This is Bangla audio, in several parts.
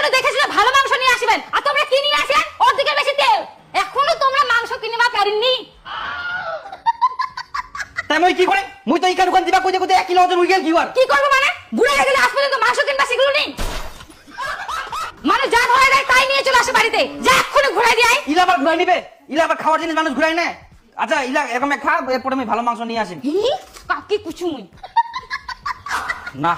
করে দেখে শুনে ভালো মাংস নিয়ে আসবেন। আর তোমরা কি নিয়ে আসেন? ওর দিকে বেশি তেল। এখনো তোমরা মাংস কিনবা পারেননি। তাই মই কি করে? মুই তো ইকার দোকান দিবা কইতে কইতে 1 কিলো ওজন হই গেল কি আর? কি করব মানে? বুড়া হয়ে গেলে আজ পর্যন্ত মাংস কিনবা শিখলো নি। মানুষ যা ঘোড়ায় দেয় তাই নিয়ে চলে আসে বাড়িতে। যা এক্ষুনি ঘোড়ায় দিয়ে আয়। ইলা আবার ঘুরাই নিবে? ইলা আবার খাওয়ার জিনিস মানুষ ঘুরাই নেয়? আচ্ছা ইলা এরকম খা, এরপরে আমি ভালো মাংস নিয়ে আসি। কাকি কুচুমুই। না,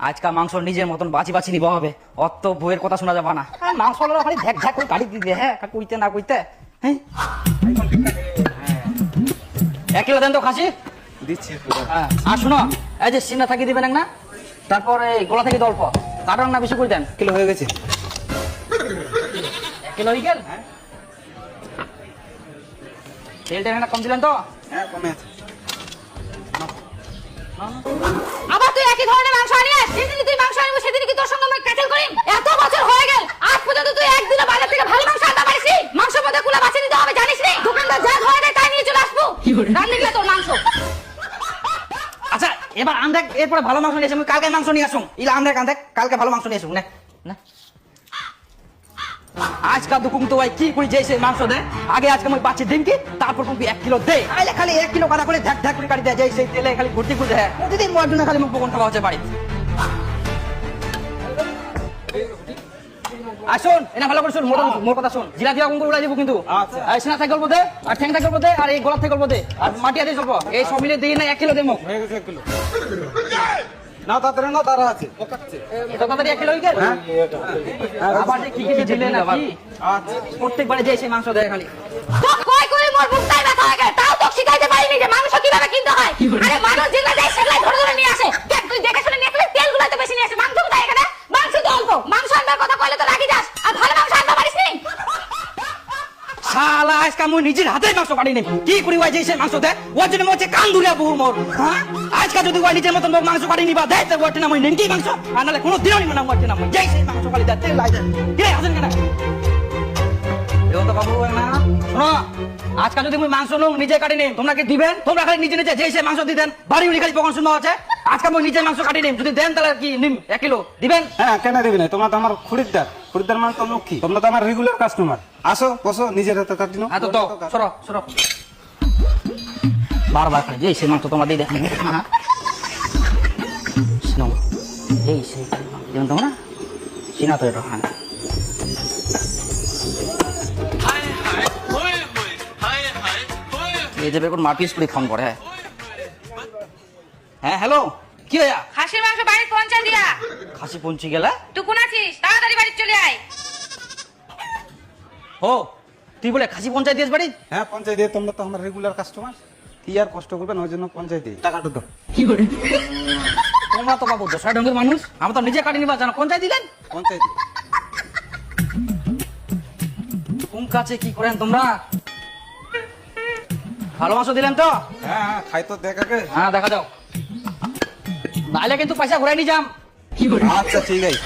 আজকাল মাংস নিজের মতন বাছি বাছি নিবা হবে। অত বইয়ের কথা শোনা যাবে না। মাংস হলো খালি ঝ্যাক ঝ্যাক করে কাটি দিতে, হ্যাঁ কইতে না কইতে। হ্যাঁ 1 কিলো দেন তো খাসি দিচ্ছি। হ্যাঁ। আর শোনো, এই যে সিনা থাকি দিবেন না, তারপরে গোলা থেকে অল্প কাটন না বেশি করে দেন। কিলো হয়ে গেছে। 1 কিলো হয়ে গেল। তেলটা এখানে কম দিলেন তো? হ্যাঁ কমে আছে। আবার তুই একই ধরনের মাংস আনিস। যেদিন তুই মাংস আনবি সেদিন কি তোর সঙ্গে আমি ক্যাচেল করি? এত বছর হয়ে গেল আজ পর্যন্ত তুই একদিনও বাজার থেকে ভালো মাংস আনতে পারিস নি। মাংসের মধ্যে কুলা বাছে নিতে হবে জানিস নি? দোকানদার যা ধরে দেয় তাই নিয়ে চলে আসবো। রান্না গেলে তোর মাংস। আচ্ছা এবার আন্দেক, এরপরে ভালো মাংস নিয়ে আসুন। কালকে মাংস নিয়ে আসুন। ইলা আন্দেক আন্দেক কালকে ভালো মাংস নিয়ে আসুন। না না আজকাল দুকুম তো ভাই কি করি যে সে মাংস দেয়। আগে আজকে আমি বাচ্চি দিন কি, তারপর তুমি 1 কিলো দে। আইলে খালি 1 কিলো কাটা করে ঢাক ঢাক করে কাটি দেয়। যে সেই তেলে খালি ভর্তি করে দেয়। প্রতিদিন মোর জন্য খালি মুখ বকন খাওয়া হচ্ছে বাড়িতে। আসুন এনা ভালো করে শুন, মোর কথা শুন। জিরা দিয়া গুঙ্গুর উড়াই দিব কিন্তু। আচ্ছা। আর সিনা থেকে গল্প দে, আর ঠ্যাং থেকে গল্প দে, আর এই গলা থেকে গল্প দে, আর মাটিয়া দিয়ে চলবো। এই সব মিলে দিই না 1 কিলো দেবো। হয়ে গেছে 1 কিলো। না তাড়াতাড়ি না, তারা আছে পকাচ্ছে। এটা তাড়াতাড়ি 1 কিলো হয়ে গেল। হ্যাঁ আবার যে কি কি দিলেন আপনি? আচ্ছা। প্রত্যেকবারে যে সেই মাংস দেয় খালি। তো কই কই মোর মুখটাই ব্যথা হয়ে গেল। তাও তো শিখাইতে পারিনি যে মাংস কিভাবে কিনতে হয়। আরে মানুষ যেগুলো দেয় সেগুলো ধরে ধরে নিয়ে আসে। দেখ তুই দেখে শুনে নিয়ে আসলে তেলগুলো তো বেশি নিয়ে আসে। মাংস কোথায় এখানে? মাংস তো অল্প। মাংস আনবার কথা কইলে তো রাগি যাস। আর ভালো মাংস আনতে পারিস নি। শালা আজকে আমি নিজের হাতে মাংস কাটি নেই। কি করি ওই যে সেই মাংস দেয় ওর জন্য মোচে কান দুরিয়া বহু মোর। হ্যাঁ আজকে যদি ওই নিজের মতন মাংস কাটি নিবা দেয় তো ওটা না মই নেংটি মাংস। আর নালে কোনো দিনও নিব না ওটা না মই। যেই সেই মাংস কাটি দেয় তেল লাই দেয়। কি রে হাসেন কেন? এও তো বাবু না শোনো, আজকে যদি আমি মাংস নুম নিজে কাটি নেই, তোমরা কি দিবেন? তোমরা খালি নিজে নিজে যেই সেই মাংস দিতেন বাড়ি উড়ি খালি পকন শুনবা আছে। আজকে আমি নিজের মাংস কাটি নেই, যদি দেন তাহলে কি নিম 1 কিলো দিবেন? হ্যাঁ কেন দিবি না? তোমরা তো আমার খরিদ্দার। খরিদ্দার মানে তো লক্ষ্মী। তোমরা তো আমার রেগুলার কাস্টমার। আসো বসো, নিজের হাতে কাটি নাও। হ্যাঁ তো দাও, সরো সরো। বারবার খালি যেই সেই মাংস তোমরা দিয়ে দেখেন। হ্যাঁ শোনো, এই সেই যেমন তোমরা চিনা তো এটা। হ্যাঁ এই যে বেগুন মাটি স্প্রে খান করে। হ্যাঁ হ্যালো, কি হইয়া? খাসির মাংস বাড়ি পৌঁছা দিয়া। খাসি পৌঁছে গেলে? তুই কোন আছিস? তাড়াতাড়ি বাড়ি চলে আয়। ও তুই বলে খাসি পঞ্চায়েত দিয়েছ বাড়ি? হ্যাঁ পঞ্চায়েত দিয়ে, তোমরা তো আমার রেগুলার কাস্টমার। কি আর কষ্ট করবেন ওই জন্য পঞ্চায়েত দিয়ে টাকাটা দাও। তোমরা তো বাবু দশরা ঢঙ্গের মানুষ, আমরা তো নিজে কাটি নিবা জানো। পঞ্চায়েত দিলেন? পঞ্চায়েত দিয়ে। কোন কাছে কি করেন তোমরা? ভালো মাংস দিলেন তো? হ্যাঁ হ্যাঁ খাই তো দেখ আগে। হ্যাঁ দেখা যাও, নাইলে কিন্তু পয়সা ঘুরাই নিয়ে যাম। আচ্ছা ঠিক আছে।